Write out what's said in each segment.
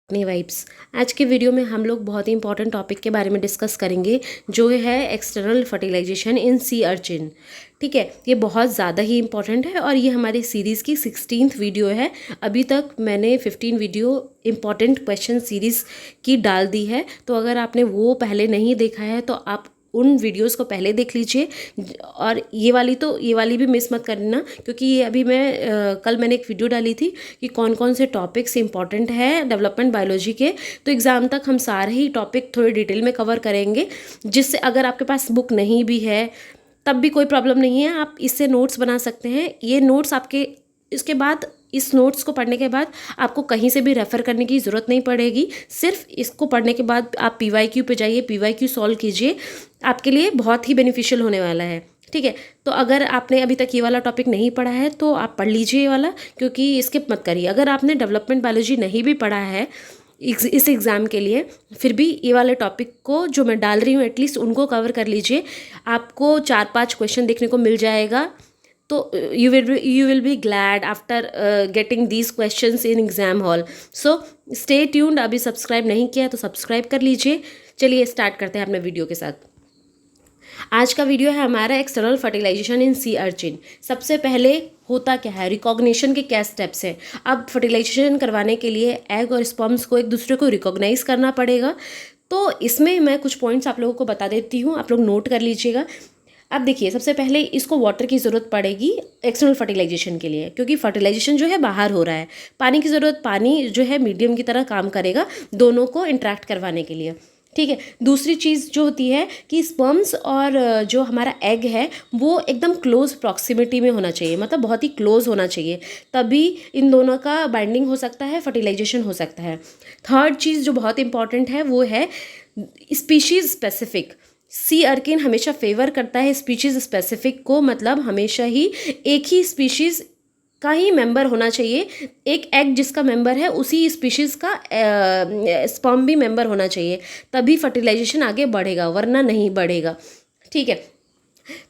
अपनी वाइब्स। आज के वीडियो में हम लोग बहुत ही इंपॉर्टेंट टॉपिक के बारे में डिस्कस करेंगे जो है एक्सटर्नल फर्टिलाइजेशन इन सी अर्चिन। ठीक है, ये बहुत ज़्यादा ही इंपॉर्टेंट है और ये हमारी सीरीज़ की 16th वीडियो है। अभी तक मैंने 15 वीडियो इंपॉर्टेंट क्वेश्चन सीरीज़ की डाल दी है, तो अगर आपने वो पहले नहीं देखा है तो आप उन वीडियोस को पहले देख लीजिए। और ये वाली भी मिस मत करना, क्योंकि ये अभी कल मैंने एक वीडियो डाली थी कि कौन कौन से टॉपिक्स इंपॉर्टेंट है डेवलपमेंट बायोलॉजी के। तो एग्ज़ाम तक हम सारे ही टॉपिक थोड़े डिटेल में कवर करेंगे, जिससे अगर आपके पास बुक नहीं भी है तब भी कोई प्रॉब्लम नहीं है, आप इससे नोट्स बना सकते हैं। ये नोट्स आपके इसके बाद इस नोट्स को पढ़ने के बाद आपको कहीं से भी रेफ़र करने की ज़रूरत नहीं पड़ेगी। सिर्फ इसको पढ़ने के बाद आप PYQ पे जाइए, PYQ सॉल्व कीजिए, आपके लिए बहुत ही बेनिफिशियल होने वाला है। ठीक है, तो अगर आपने अभी तक ये वाला टॉपिक नहीं पढ़ा है तो आप पढ़ लीजिए ये वाला, क्योंकि स्किप मत करिए। अगर आपने डेवलपमेंट बायोलॉजी नहीं भी पढ़ा है इस एग्ज़ाम के लिए, फिर भी ये वाले टॉपिक को जो मैं डाल रही हूँ एटलीस्ट उनको कवर कर लीजिए। आपको 4-5 क्वेश्चन देखने को मिल जाएगा, तो you will be glad after getting these questions in exam hall. So stay tuned. अभी सब्सक्राइब नहीं किया तो सब्सक्राइब कर लीजिए। चलिए स्टार्ट करते हैं अपने वीडियो के साथ। आज का वीडियो है हमारा एक्सटर्नल फर्टिलाइजेशन इन सी अर्चिन। सबसे पहले होता क्या है, रिकॉग्निशन के क्या स्टेप्स हैं। अब फर्टिलाइजेशन करवाने के लिए एग और स्पर्म्स को एक दूसरे को रिकॉग्नाइज करना पड़ेगा। तो इसमें मैं कुछ पॉइंट्स आप लोगों को बता देती हूँ, आप लोग नोट कर लीजिएगा। अब देखिए, सबसे पहले इसको वाटर की ज़रूरत पड़ेगी एक्सटर्नल फर्टिलाइजेशन के लिए, क्योंकि फर्टिलाइजेशन जो है बाहर हो रहा है। पानी की ज़रूरत, पानी जो है मीडियम की तरह काम करेगा दोनों को इंटरेक्ट करवाने के लिए। ठीक है, दूसरी चीज़ जो होती है कि स्पर्म्स और जो हमारा एग है वो एकदम क्लोज प्रॉक्सिमिटी में होना चाहिए, मतलब बहुत ही क्लोज होना चाहिए, तभी इन दोनों का बाइंडिंग हो सकता है, फर्टिलाइजेशन हो सकता है। थर्ड चीज़ जो बहुत इंपॉर्टेंट है वो है स्पीशीज़ स्पेसिफिक। सी अर्किन हमेशा फेवर करता है स्पीशीज़ स्पेसिफिक को, मतलब हमेशा ही एक ही स्पीशीज़ का ही मेंबर होना चाहिए। एक एग जिसका मेंबर है उसी स्पीशीज़ का स्पर्म भी मेंबर होना चाहिए, तभी फर्टिलाइजेशन आगे बढ़ेगा, वरना नहीं बढ़ेगा। ठीक है,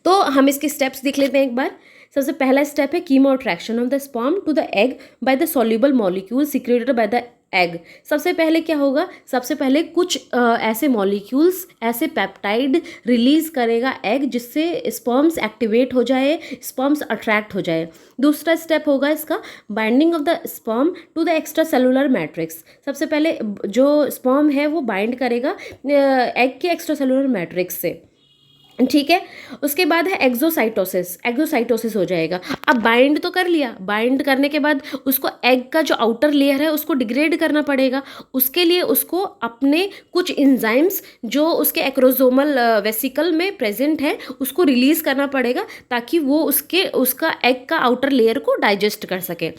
तो हम इसके स्टेप्स देख लेते हैं एक बार। सबसे पहला स्टेप है chemoattraction of the sperm to the egg by the soluble molecule secreted by the egg. सबसे पहले क्या होगा, सबसे पहले कुछ ऐसे मॉलिक्यूल्स, ऐसे पेप्टाइड रिलीज करेगा एग, जिससे स्पर्म्स एक्टिवेट हो जाए, स्पर्म्स अट्रैक्ट हो जाए। दूसरा स्टेप होगा इसका binding of the sperm to the extracellular matrix. सबसे पहले जो स्पर्म है वो बाइंड करेगा एग के एक्स्ट्रा सेलुलर मैट्रिक्स से। ठीक है, उसके बाद है एक्सोसाइटोसिस। एक्सोसाइटोसिस हो जाएगा। अब बाइंड तो कर लिया, बाइंड करने के बाद उसको एग का जो आउटर लेयर है उसको डिग्रेड करना पड़ेगा। उसके लिए उसको अपने कुछ एंजाइम्स जो उसके एक्रोसोमल वेसिकल में प्रेजेंट है उसको रिलीज करना पड़ेगा, ताकि वो उसका एग का आउटर लेयर को डाइजेस्ट कर सके।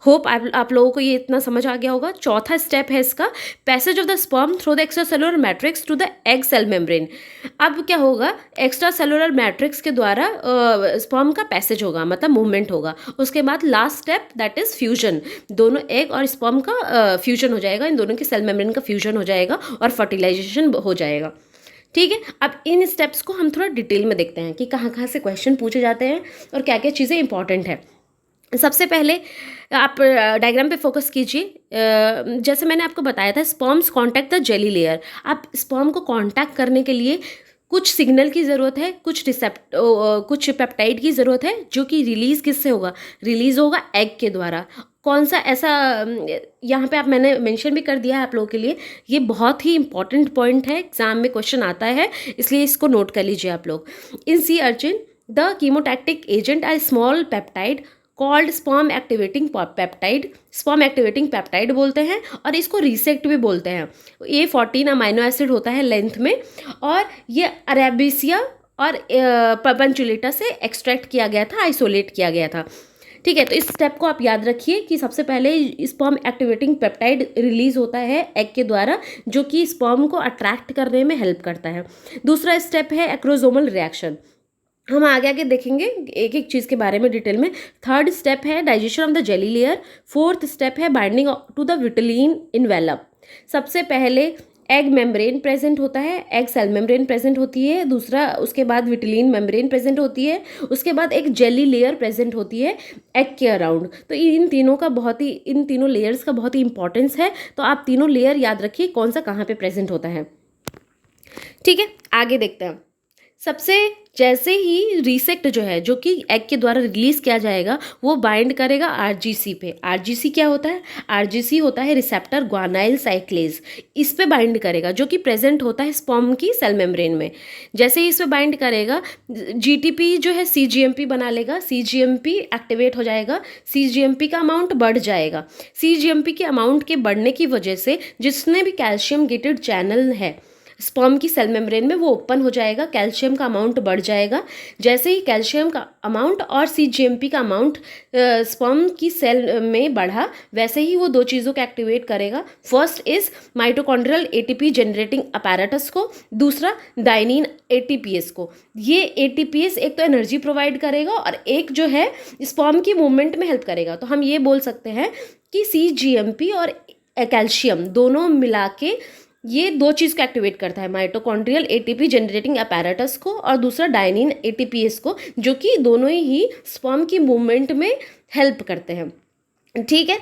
होप आप लोगों को ये इतना समझ आ गया होगा। चौथा स्टेप है इसका passage of the sperm through the extracellular matrix to the egg cell membrane. अब क्या होगा, एक्स्ट्रा सेलुलर मैट्रिक्स के द्वारा स्पर्म का पैसेज होगा, मतलब मूवमेंट होगा। उसके बाद last step that is fusion. दोनों एग और स्पर्म का फ्यूजन हो जाएगा, इन दोनों के सेल मेम्ब्रेन का फ्यूजन हो जाएगा और फर्टिलाइजेशन हो जाएगा। ठीक है, अब इन स्टेप्स को हम थोड़ा डिटेल में देखते हैं कि कहाँ कहाँ से क्वेश्चन पूछे जाते हैं और क्या क्या चीज़ें इंपॉर्टेंट है। सबसे पहले आप डायग्राम पे फोकस कीजिए। जैसे मैंने आपको बताया था, sperms contact the jelly layer. आप स्पर्म को कांटेक्ट करने के लिए कुछ सिग्नल की ज़रूरत है, कुछ पेप्टाइड की ज़रूरत है, जो कि रिलीज़ किससे होगा, रिलीज़ होगा एग के द्वारा। कौन सा ऐसा, यहाँ पे आप मैंने मेंशन भी कर दिया है आप लोगों के लिए। ये बहुत ही इंपॉर्टेंट पॉइंट है, एग्जाम में क्वेश्चन आता है, इसलिए इसको नोट कर लीजिए आप लोग। In sea urchin the chemotactic agent are small peptide called sperm activating peptide. Sperm activating peptide बोलते हैं और इसको रीसेक्ट भी बोलते हैं। ये 14 अमाइनो एसिड होता है लेंथ में, और ये अरेबिसिया और पंचुलेटा से एक्सट्रैक्ट किया गया था, आइसोलेट किया गया था। ठीक है, तो इस स्टेप को आप याद रखिए कि सबसे पहले स्पर्म एक्टिवेटिंग पेप्टाइड रिलीज होता है एग के द्वारा, जो कि स्पर्म को अट्रैक्ट करने में हेल्प करता है। दूसरा स्टेप है एक्रोसोमल रिएक्शन। हम आगे आगे देखेंगे एक एक चीज़ के बारे में डिटेल में। थर्ड स्टेप है digestion of the jelly layer. Fourth step है बाइंडिंग टू द विटिलिन इनवेलप। सबसे पहले एग मेम्ब्रेन प्रेजेंट होता है, एग सेल मेम्ब्रेन प्रेजेंट होती है, दूसरा उसके बाद विटिलिन मेम्ब्रेन प्रेजेंट होती है, उसके बाद एक जेली लेयर प्रेजेंट होती है एग के अराउंड। तो इन तीनों लेयर्स का बहुत ही इंपॉर्टेंस है। तो आप तीनों लेयर याद रखिए कौन सा कहाँ पे प्रेजेंट होता है। ठीक है, आगे देखते हैं। सबसे जैसे ही रीसेक्ट जो है, जो कि एग के द्वारा रिलीज किया जाएगा, वो बाइंड करेगा आरजीसी पे। आरजीसी क्या होता है? आरजीसी होता है रिसेप्टर ग्वानाइल साइक्लेज। इस पे बाइंड करेगा, जो कि प्रेजेंट होता है स्पर्म की सेल मेम्ब्रेन में। जैसे ही इस पे बाइंड करेगा, जीटीपी जो है सीजीएमपी बना लेगा, सीजीएमपी एक्टिवेट हो जाएगा, सीजीएमपी का अमाउंट बढ़ जाएगा। सीजीएमपी के अमाउंट के बढ़ने की वजह से जितने भी कैल्शियम गेटेड चैनल है स्पर्म की सेल मेम्ब्रेन में, वो ओपन हो जाएगा, कैल्शियम का अमाउंट बढ़ जाएगा। जैसे ही कैल्शियम का अमाउंट और सीजीएमपी का अमाउंट स्पर्म की सेल में बढ़ा, वैसे ही वो दो चीज़ों को एक्टिवेट करेगा। First is mitochondrial ATP generating apparatus को, दूसरा डाइनिन एटीपीएस को। ये एटीपीएस एक तो एनर्जी प्रोवाइड करेगा और एक जो है स्पर्म की मूवमेंट में हेल्प करेगा। तो हम ये बोल सकते हैं कि सीजीएमपी और कैल्शियम दोनों मिला के ये दो चीज़ को एक्टिवेट करता है, माइटोकॉन्ड्रियल एटीपी जनरेटिंग अपैरेटस को और दूसरा डाइनिन एटीपीएस को, जो कि दोनों ही स्पर्म की मूवमेंट में हेल्प करते हैं। ठीक है,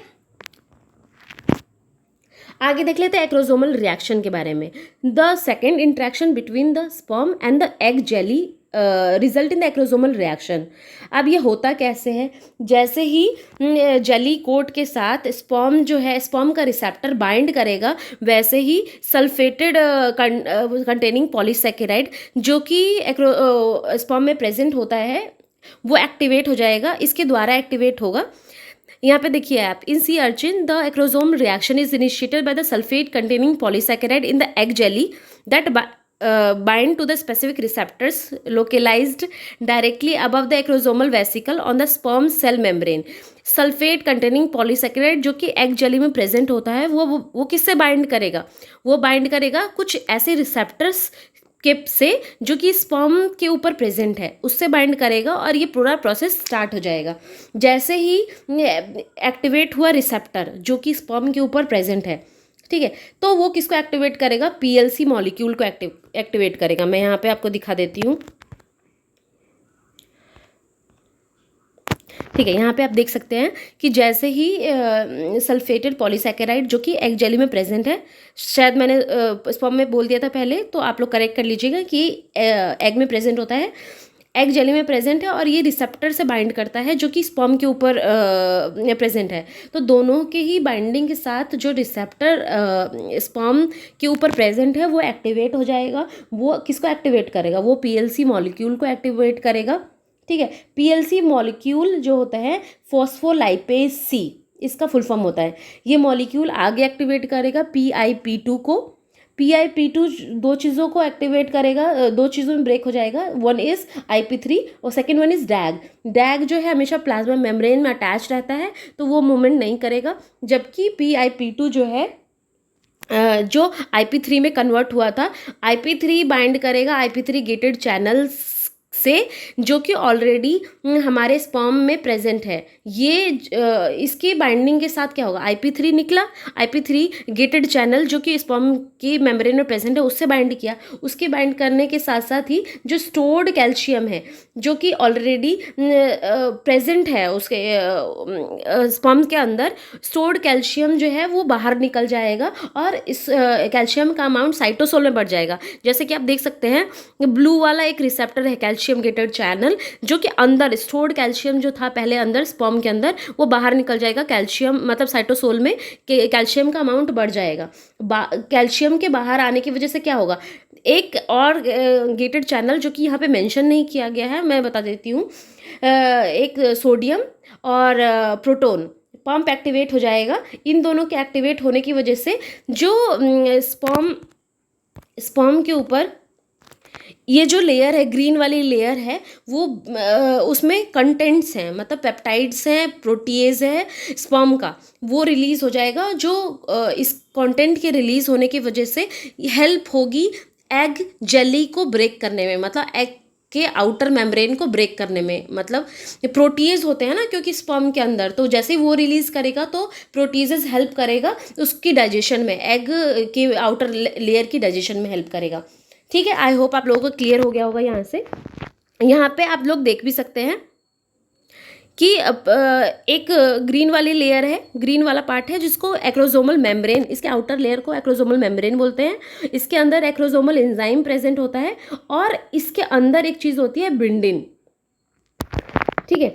आगे देख लेते हैं एक्रोसोमल रिएक्शन के बारे में। The second interaction between the sperm and the egg jelly result in the acrosomal reaction. अब ये होता कैसे है? जैसे ही जेली कोट के साथ स्पर्म जो है, स्पर्म का रिसेप्टर बाइंड करेगा, वैसे ही सल्फेटेड कंटेनिंग पॉलीसैकेराइड जो कि स्पर्म में प्रेजेंट होता है, वो एक्टिवेट हो जाएगा, इसके द्वारा एक्टिवेट होगा। यहाँ पे देखिए आप, in sea urchin the acrosome reaction is initiated by the sulphate containing polysaccharide in the egg jelly that bind to the specific receptors localized directly above the acrosomal vesicle on the sperm cell membrane। Sulphate containing polysaccharide जो कि egg jelly में present होता है, वो किससे bind करेगा? वो bind करेगा कुछ ऐसे रिसेप्टर्स के से जो कि स्पर्म के ऊपर प्रेजेंट है, उससे बाइंड करेगा और ये पूरा प्रोसेस स्टार्ट हो जाएगा। जैसे ही एक्टिवेट हुआ रिसेप्टर जो कि स्पर्म के ऊपर प्रेजेंट है, ठीक है, तो वो किसको एक्टिवेट करेगा? पीएलसी मॉलिक्यूल को एक्टिवेट करेगा। मैं यहाँ पे आपको दिखा देती हूँ। ठीक है, यहाँ पे आप देख सकते हैं कि जैसे ही सल्फेटेड पॉलीसैकेराइड जो कि एग जेली में प्रेजेंट है, शायद मैंने स्पर्म में बोल दिया था पहले, तो आप लोग करेक्ट कर लीजिएगा कि एग में प्रेजेंट होता है, एग जेली में प्रेजेंट है और ये रिसेप्टर से बाइंड करता है जो कि स्पर्म के ऊपर प्रेजेंट है। तो दोनों के ही बाइंडिंग के साथ जो रिसेप्टर स्पर्म के ऊपर प्रेजेंट है वो एक्टिवेट हो जाएगा। वो किसको एक्टिवेट करेगा? वो पीएलसी मॉलिक्यूल को एक्टिवेट करेगा। ठीक है, पीएलसी मॉलिक्यूल जो होता है फॉस्फोलाइपेज सी, इसका फुल फॉर्म होता है। ये मॉलिक्यूल आगे एक्टिवेट करेगा PIP2 को। PIP2 दो चीज़ों को एक्टिवेट करेगा, दो चीज़ों में ब्रेक हो जाएगा। वन इज़ IP3 और सेकेंड वन इज़ डैग। डैग जो है हमेशा प्लाज्मा मेम्ब्रेन में अटैच रहता है, तो वो मूवमेंट नहीं करेगा, जबकि PIP2 जो है जो IP3 में कन्वर्ट हुआ था, IP3 बाइंड करेगा IP3 गेटेड चैनल्स से जो कि ऑलरेडी हमारे स्पर्म में प्रेजेंट है। ये इसकी बाइंडिंग के साथ क्या होगा? IP3 निकला, IP3 गेटेड चैनल जो कि स्पर्म की मेम्ब्रेन में प्रेजेंट है उससे बाइंड किया। उसके बाइंड करने के साथ साथ ही जो स्टोर्ड कैल्शियम है जो कि ऑलरेडी प्रेजेंट है उसके स्पर्म के अंदर, स्टोर्ड कैल्शियम जो है वो बाहर निकल जाएगा और इस कैल्शियम का अमाउंट साइटोसोल में बढ़ जाएगा। जैसे कि आप देख सकते हैं, ब्लू वाला एक रिसेप्टर है कैल्शियम गेटेड चैनल, जो कि अंदर स्टोर्ड कैल्शियम जो था पहले अंदर स्पर्म के अंदर, वो बाहर निकल जाएगा। कैल्शियम मतलब साइटोसोल में कैल्शियम का अमाउंट बढ़ जाएगा। कैल्शियम के बाहर आने की वजह से क्या होगा? एक और गेटेड चैनल जो कि यहाँ पे मेंशन नहीं किया गया है, मैं बता देती हूँ, एक सोडियम और प्रोटॉन पंप एक्टिवेट हो जाएगा। इन दोनों के एक्टिवेट होने की वजह से जो स्पर्म के ऊपर ये जो लेयर है, ग्रीन वाली लेयर है, वो उसमें कंटेंट्स हैं, मतलब पेप्टाइड्स हैं, प्रोटीएज है स्पर्म का, वो रिलीज़ हो जाएगा। जो इस कंटेंट के रिलीज़ होने की वजह से हेल्प होगी एग जेली को ब्रेक करने में, मतलब एग के आउटर मेम्ब्रेन को ब्रेक करने में, मतलब प्रोटीज होते हैं ना क्योंकि स्पर्म के अंदर, तो जैसे ही वो रिलीज करेगा तो प्रोटीजेस हेल्प करेगा उसकी डाइजेशन में, एग की आउटर लेयर की डाइजेशन में हेल्प करेगा। ठीक है, आई होप आप लोगों को क्लियर हो गया होगा। यहाँ से यहाँ पे आप लोग देख भी सकते हैं कि एक ग्रीन वाली लेयर है, ग्रीन वाला पार्ट है जिसको एक्रोसोमल मेम्ब्रेन, इसके आउटर लेयर को एक्रोसोमल मेम्ब्रेन बोलते हैं। इसके अंदर एक्रोसोमल एंजाइम प्रेजेंट होता है और इसके अंदर एक चीज़ होती है बिंडिन। ठीक है,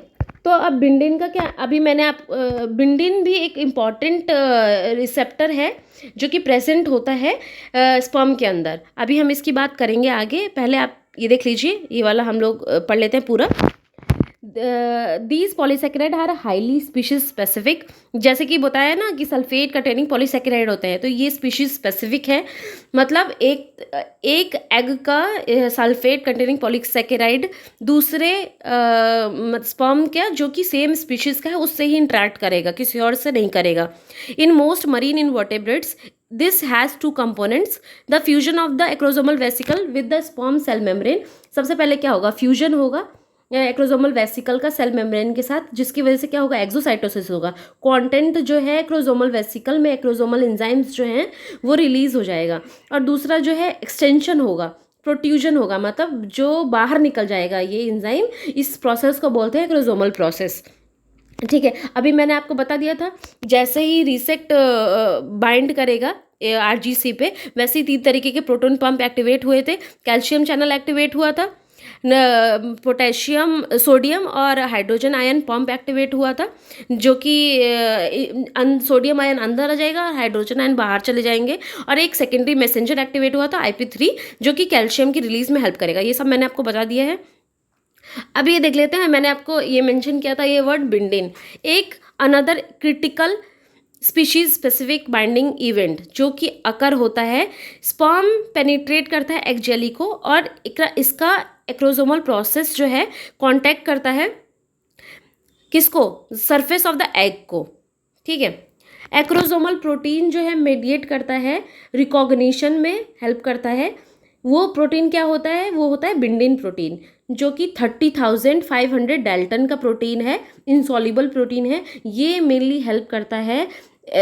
तो अब बिंडिन का क्या, अभी मैंने आप बिंडिन भी एक इम्पॉर्टेंट रिसेप्टर है जो कि प्रेजेंट होता है स्पर्म के अंदर। अभी हम इसकी बात करेंगे आगे, पहले आप ये देख लीजिए, ये वाला हम लोग पढ़ लेते हैं पूरा। These polysaccharide are highly species specific, जैसे कि बताया ना कि सल्फेट कंटेनिंग पॉलीसेकेराइड होते हैं, तो ये स्पीशीज स्पेसिफिक है, मतलब एक एग का सल्फेट कंटेनिंग पॉलीसेकेराइड दूसरे स्पर्म का जो कि सेम स्पीशीज का है उससे ही इंटरेक्ट करेगा, किसी और से नहीं करेगा। In most marine invertebrates this has two components, the fusion of the acrosomal vesicle with the sperm cell membrane. सबसे पहले क्या होगा, फ्यूजन होगा एक्रोसोमल वेसिकल का सेल मेम्ब्रेन के साथ, जिसकी वजह से क्या होगा, एक्सोसाइटोसिस होगा। कंटेंट जो है एक्रोसोमल वेसिकल में, एक्रोसोमल एंजाइम्स जो हैं वो रिलीज हो जाएगा। और दूसरा जो है एक्सटेंशन होगा, प्रोट्यूजन होगा, मतलब जो बाहर निकल जाएगा ये एंजाइम, इस प्रोसेस को बोलते हैं एक्रोसोमल प्रोसेस। ठीक है, अभी मैंने आपको बता दिया था जैसे ही रिसेक्ट बाइंड करेगा आरजीसी पे, वैसे ही 3 तरीके के प्रोटॉन पंप एक्टिवेट हुए थे। कैल्शियम चैनल एक्टिवेट हुआ था, पोटेशियम, सोडियम और हाइड्रोजन आयन पंप एक्टिवेट हुआ था, जो कि सोडियम आयन अंदर आ जाएगा और हाइड्रोजन आयन बाहर चले जाएंगे। और एक सेकेंडरी मैसेंजर एक्टिवेट हुआ था IP3, जो कि कैल्शियम की रिलीज में हेल्प करेगा। ये सब मैंने आपको बता दिया है। अब ये देख लेते हैं, मैंने आपको ये मेंशन किया था ये वर्ड बिंडिन, एक another critical species specific binding event जो कि अकर होता है। स्पर्म पेनिट्रेट करता है एग जेली को और इसका एक्रोसोमल प्रोसेस जो है कांटेक्ट करता है किसको, सरफेस ऑफ द एग को। ठीक है, एक्रोसोमल प्रोटीन जो है मेडिएट करता है, रिकॉग्निशन में हेल्प करता है। वो प्रोटीन क्या होता है, वो होता है बिंडिन प्रोटीन, जो कि 30,500 डाल्टन का प्रोटीन है, इनसॉल्युबल प्रोटीन है। ये मेनली हेल्प करता है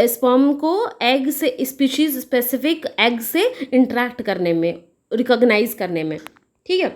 स्पर्म को एग से, स्पीशीज स्पेसिफिक एग से इंटरेक्ट करने में, रिकॉग्नाइज करने में। ठीक है,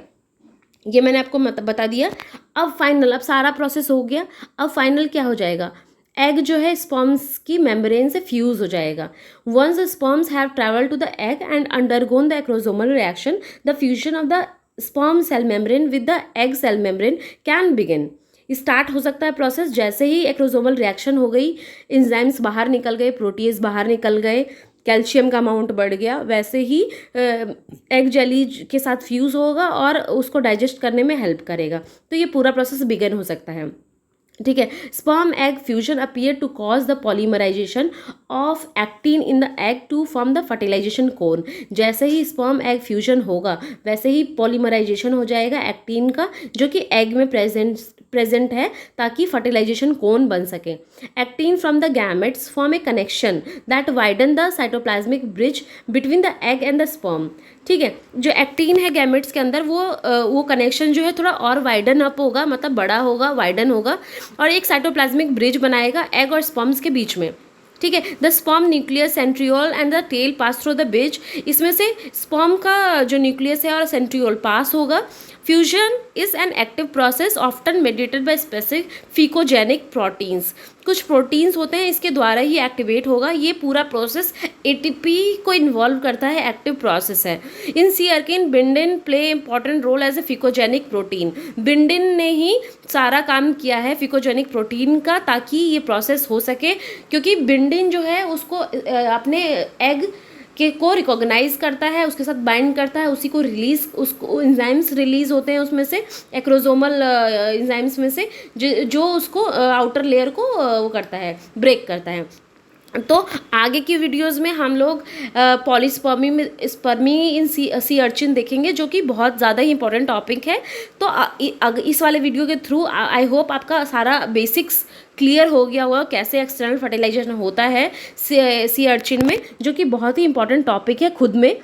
ये मैंने आपको बता दिया। अब फाइनल, अब सारा प्रोसेस हो गया, अब फाइनल क्या हो जाएगा, एग जो है स्पर्म्स की मेम्ब्रेन से फ्यूज हो जाएगा। Once the sperms have travel to the egg and undergone the acrosomal reaction, the fusion of the sperm cell membrane with the egg cell membrane can begin. Start हो सकता है process जैसे ही acrosomal reaction हो गई, enzymes बाहर निकल गए, proteases बाहर निकल गए, कैल्शियम का अमाउंट बढ़ गया, वैसे ही एग जेली के साथ फ्यूज़ होगा और उसको डाइजेस्ट करने में हेल्प करेगा। तो ये पूरा प्रोसेस बिगिन हो सकता है। ठीक है, sperm egg fusion appear to cause the polymerization of actin in the egg to form the fertilization cone. जैसे ही स्पर्म एग फ्यूजन होगा वैसे ही पॉलीमराइजेशन हो जाएगा एक्टिन का, जो कि एग में प्रेजेंट है ताकि फर्टिलाइजेशन कोन बन सके। Actin from the gametes form A connection that widen the cytoplasmic bridge between the egg and the sperm. ठीक है, जो एक्टिन है गैमेट्स के अंदर वो कनेक्शन जो है थोड़ा और वाइडन अप होगा, मतलब बड़ा होगा, वाइडन होगा, और एक साइटोप्लाज्मिक ब्रिज बनाएगा एग और स्पर्म्स के बीच में। ठीक है, the sperm nucleus, centriole and the tail pass through the bridge. इसमें से स्पर्म का जो न्यूक्लियस है और सेंट्रियोल पास होगा। Fusion is an active process often mediated by specific fusogenic proteins. कुछ प्रोटीन्स होते हैं इसके द्वारा ही एक्टिवेट होगा। ये पूरा प्रोसेस ATP को इन्वॉल्व करता है, एक्टिव प्रोसेस है। In sea urchin bindin play important role as a fusogenic protein. Bindin ने ही सारा काम किया है फिकोजेनिक प्रोटीन का ताकि ये प्रोसेस हो सके, क्योंकि बिंडिन जो है उसको अपने एग के को रिकॉग्नाइज करता है, उसके साथ बाइंड करता है, उसी को रिलीज, उसको एंजाइम्स रिलीज होते हैं उसमें से, एक्रोसोमल एंजाइम्स में से, जो उसको आउटर लेयर को वो करता है, ब्रेक करता है। तो आगे की वीडियोस में हम लोग पॉलीस्पर्मी इन सी अर्चिन देखेंगे, जो कि बहुत ज़्यादा ही इंपॉर्टेंट टॉपिक है। तो इस वाले वीडियो के थ्रू आई होप आपका सारा बेसिक्स क्लियर हो गया होगा, कैसे एक्सटर्नल फर्टिलाइजेशन होता है सी अर्चिन में, जो कि बहुत ही इंपॉर्टेंट टॉपिक है खुद में।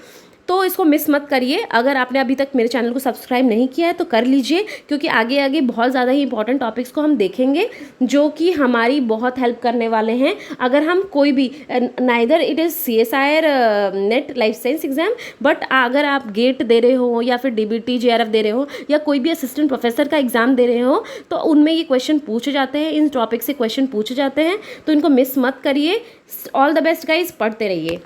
तो इसको मिस मत करिए। अगर आपने अभी तक मेरे चैनल को सब्सक्राइब नहीं किया है तो कर लीजिए, क्योंकि आगे आगे बहुत ज़्यादा ही इंपॉर्टेंट टॉपिक्स को हम देखेंगे जो कि हमारी बहुत हेल्प करने वाले हैं। अगर हम कोई भी neither it is CSIR net life science exam, but अगर आप गेट दे रहे हो या फिर DBT JRF दे रहे हो या कोई भी असिस्टेंट प्रोफेसर का एग्जाम दे रहे हो तो उनमें ये क्वेश्चन पूछे जाते हैं, इन टॉपिक से क्वेश्चन पूछे जाते हैं, तो इनको मिस मत करिए। ऑल द बेस्ट गाइज, पढ़ते रहिए।